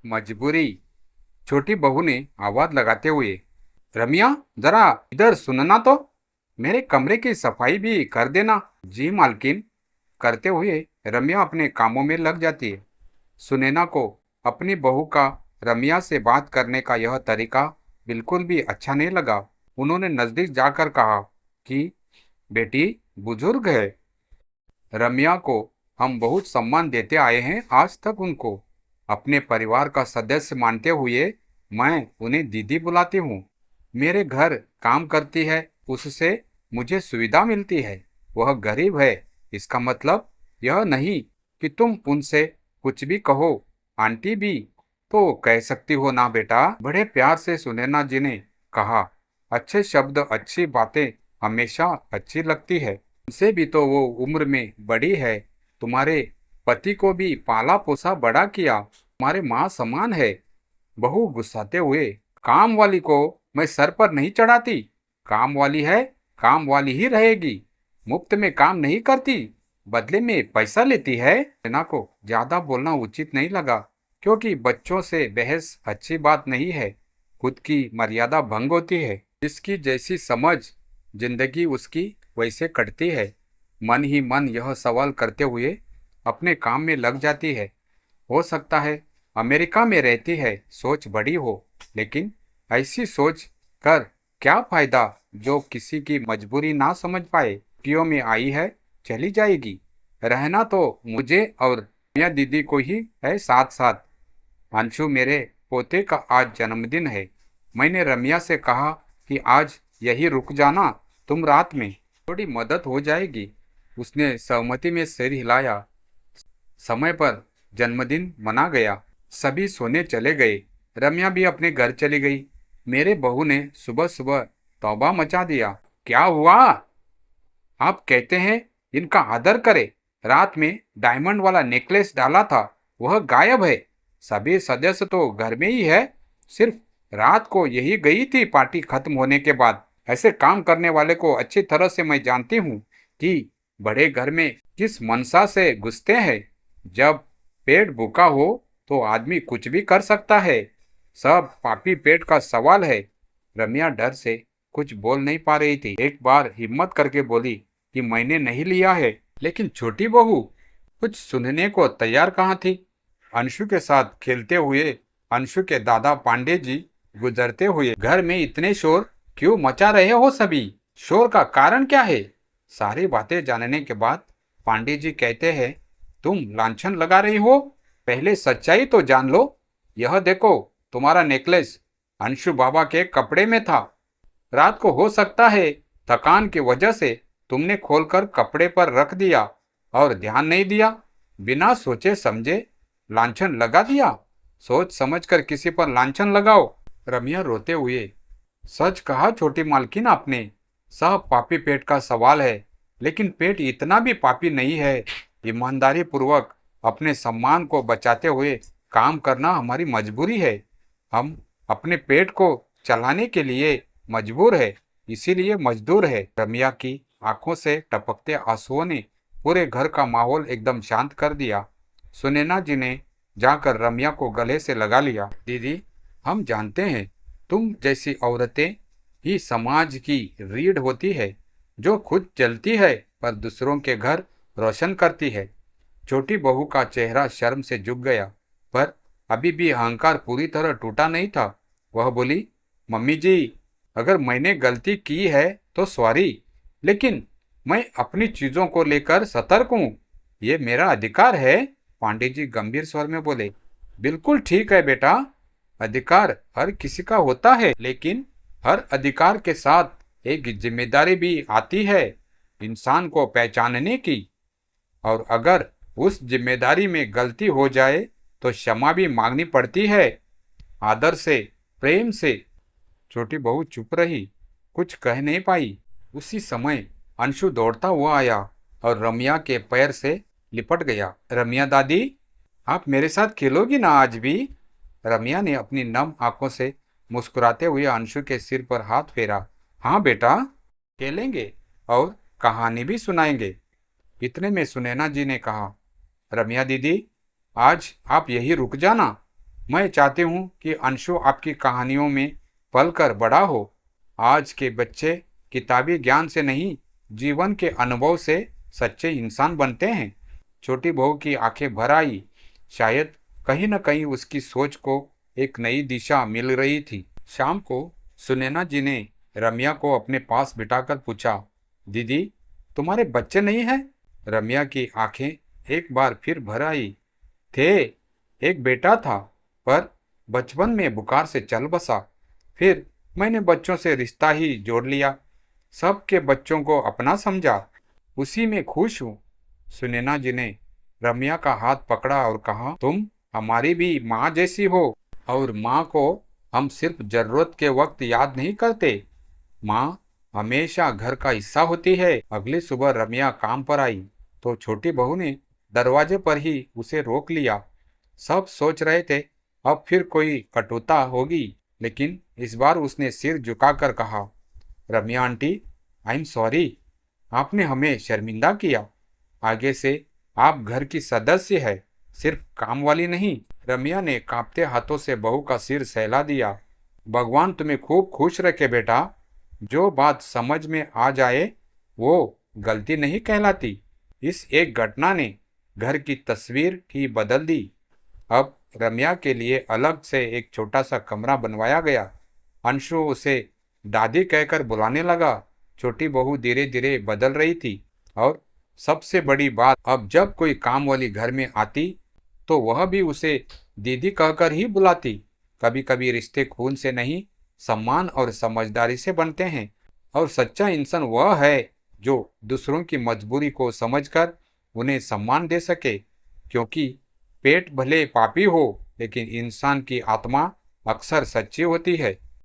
मजबूरी। छोटी बहू ने आवाज लगाते हुए, रमिया जरा इधर सुनना तो, मेरे कमरे की सफाई भी कर देना। जी मालकिन, करते हुए रमिया अपने कामों में लग जाती है। सुनैना को अपनी बहू का रमिया से बात करने का यह तरीका बिल्कुल भी अच्छा नहीं लगा। उन्होंने नजदीक जाकर कहा कि बेटी बुजुर्ग है, रम्या को हम बहुत सम्मान देते आए हैं, आज तक उनको अपने परिवार का सदस्य मानते हुए मैं उन्हें दीदी बुलाती हूँ। मेरे घर काम करती है, उससे मुझे सुविधा मिलती है। वह गरीब है, इसका मतलब यह नहीं कि तुम उनसे कुछ भी कहो। आंटी भी तो कह सकती हो ना बेटा, बड़े प्यार से सुनैना जी ने कहा। अच्छे शब्द अच्छी बातें हमेशा अच्छी लगती है। उनसे भी तो वो उम्र में बड़ी है। तुम्हारे पति को भी पाला पोसा बड़ा किया, तुम्हारे माँ समान है। बहू गुस्साते हुए, काम वाली को मैं सर पर नहीं चढ़ाती। काम वाली है, काम वाली ही रहेगी। मुफ्त में काम नहीं करती, बदले में पैसा लेती है। सेना को ज्यादा बोलना उचित नहीं लगा, क्योंकि बच्चों से बहस अच्छी बात नहीं है। खुद की मर्यादा भंग होती है। जिसकी जैसी समझ, जिंदगी उसकी वैसे कटती है। मन ही मन यह सवाल करते हुए अपने काम में लग जाती है। हो सकता है अमेरिका में रहती है, सोच बड़ी हो, लेकिन ऐसी सोच कर क्या फायदा जो किसी की मजबूरी ना समझ पाए। छुट्टियों में आई है, चली जाएगी। रहना तो मुझे और मियाँ दीदी को ही है साथ साथ। अंशु, मेरे पोते का आज जन्मदिन है। मैंने रमिया से कहा कि आज यही रुक जाना, तुम रात में थोड़ी मदद हो जाएगी। उसने सहमति में सिर हिलाया। समय पर जन्मदिन मना गया। सभी सोने चले गए। रम्या भी अपने घर चली गई। मेरे बहू ने सुबह सुबह तौबा मचा दिया। क्या हुआ? आप कहते हैं इनका आदर करे। रात में डायमंड वाला नेकलेस डाला था, वह गायब है। सभी सदस्य तो घर में ही है, सिर्फ रात को यही गई थी पार्टी खत्म होने के बाद। ऐसे काम करने वाले को अच्छी तरह से मैं जानती हूँ कि बड़े घर में किस मनसा से घुसते हैं। जब पेट भूखा हो तो आदमी कुछ भी कर सकता है। सब पापी पेट का सवाल है। रम्या डर से कुछ बोल नहीं पा रही थी। एक बार हिम्मत करके बोली कि मैंने नहीं लिया है। लेकिन छोटी बहू कुछ सुनने को तैयार कहाँ थी। अंशु के साथ खेलते हुए अंशु के दादा पांडे जी गुजरते हुए, घर में इतने शोर क्यों मचा रहे हो सभी? शोर का कारण क्या है? सारी बातें जानने के बाद पांडे जी कहते हैं, तुम लांछन लगा रही हो, पहले सच्चाई तो जान लो। यह देखो, तुम्हारा नेकलेस अंशु बाबा के कपड़े में था। रात को हो सकता है थकान की वजह से तुमने खोलकर कपड़े पर रख दिया और ध्यान नहीं दिया। बिना सोचे समझे लांछन लगा दिया। सोच समझकर किसी पर लांछन लगाओ। रमिया रोते हुए, सच कहा छोटी मालकिन आपने। सब पापी पेट का सवाल है, लेकिन पेट इतना भी पापी नहीं है। ईमानदारी पूर्वक अपने सम्मान को बचाते हुए काम करना हमारी मजबूरी है। हम अपने पेट को चलाने के लिए मजबूर है, इसीलिए मजदूर है। रमिया की आंखों से टपकते आंसुओं ने पूरे घर का माहौल एकदम शांत कर दिया। सुनैना जी ने जाकर रमिया को गले से लगा लिया। दीदी, हम जानते हैं तुम जैसी औरतें ही समाज की रीढ़ होती है, जो खुद चलती है पर दूसरों के घर रोशन करती है। छोटी बहू का चेहरा शर्म से झुक गया, पर अभी भी अहंकार पूरी तरह टूटा नहीं था। वह बोली, मम्मी जी, अगर मैंने गलती की है तो सॉरी, लेकिन मैं अपनी चीजों को लेकर सतर्क हूँ। ये मेरा अधिकार है। पांडे जी गंभीर स्वर में बोले, बिल्कुल ठीक है बेटा, अधिकार हर किसी का होता है, लेकिन हर अधिकार के साथ एक जिम्मेदारी भी आती है, इंसान को पहचानने की। और अगर उस जिम्मेदारी में गलती हो जाए तो क्षमा भी मांगनी पड़ती है, आदर से, प्रेम से। छोटी बहू चुप रही, कुछ कह नहीं पाई। उसी समय अंशु दौड़ता हुआ आया और रमिया के पैर से लिपट गया। रमिया दादी, आप मेरे साथ खेलोगी ना आज भी? रमिया ने अपनी नम आंखों से मुस्कुराते हुए अंशु के सिर पर हाथ फेरा। हाँ बेटा, खेलेंगे और कहानी भी सुनाएंगे। इतने में सुनैना जी ने कहा, रमिया दीदी, आज आप यही रुक जाना। मैं चाहती हूँ कि अंशु आपकी कहानियों में पलकर बड़ा हो। आज के बच्चे किताबी ज्ञान से नहीं, जीवन के अनुभव से सच्चे इंसान बनते हैं। छोटी बहू की आंखें भर आई। शायद कहीं न कहीं उसकी सोच को एक नई दिशा मिल रही थी। शाम को सुनैना जी ने रम्या को अपने पास बिठाकर पूछा, दीदी, तुम्हारे बच्चे नहीं हैं? रम्या की आंखें एक बार फिर भर आई। थे, एक बेटा था, पर बचपन में बुखार से चल बसा। फिर मैंने बच्चों से रिश्ता ही जोड़ लिया। सबके बच्चों को अपना समझा, उसी में खुश हूँ। सुनैना जी ने रम्या का हाथ पकड़ा और कहा, तुम हमारी भी माँ जैसी हो, और माँ को हम सिर्फ जरूरत के वक्त याद नहीं करते। माँ हमेशा घर का हिस्सा होती है। अगली सुबह रम्या काम पर आई तो छोटी बहू ने दरवाजे पर ही उसे रोक लिया। सब सोच रहे थे अब फिर कोई कटुता होगी, लेकिन इस बार उसने सिर झुकाकर कहा, रम्या आंटी, आई एम सॉरी, आपने हमें शर्मिंदा किया। आगे से आप घर की सदस्य है, सिर्फ काम वाली नहीं। रम्या ने कांपते हाथों से बहू का सिर सहला दिया। भगवान तुम्हें खूब खुश रखे बेटा। जो बात समझ में आ जाए वो गलती नहीं कहलाती। इस एक घटना ने घर की तस्वीर ही बदल दी। अब रम्या के लिए अलग से एक छोटा सा कमरा बनवाया गया। अंशु उसे दादी कहकर बुलाने लगा। छोटी बहू धीरे धीरे बदल रही थी, और सबसे बड़ी बात, अब जब कोई काम वाली घर में आती तो वह भी उसे दीदी कहकर ही बुलाती। कभी कभी रिश्ते खून से नहीं, सम्मान और समझदारी से बनते हैं, और सच्चा इंसान वह है जो दूसरों की मजबूरी को समझकर उन्हें सम्मान दे सके। क्योंकि पेट भले पापी हो, लेकिन इंसान की आत्मा अक्सर सच्ची होती है।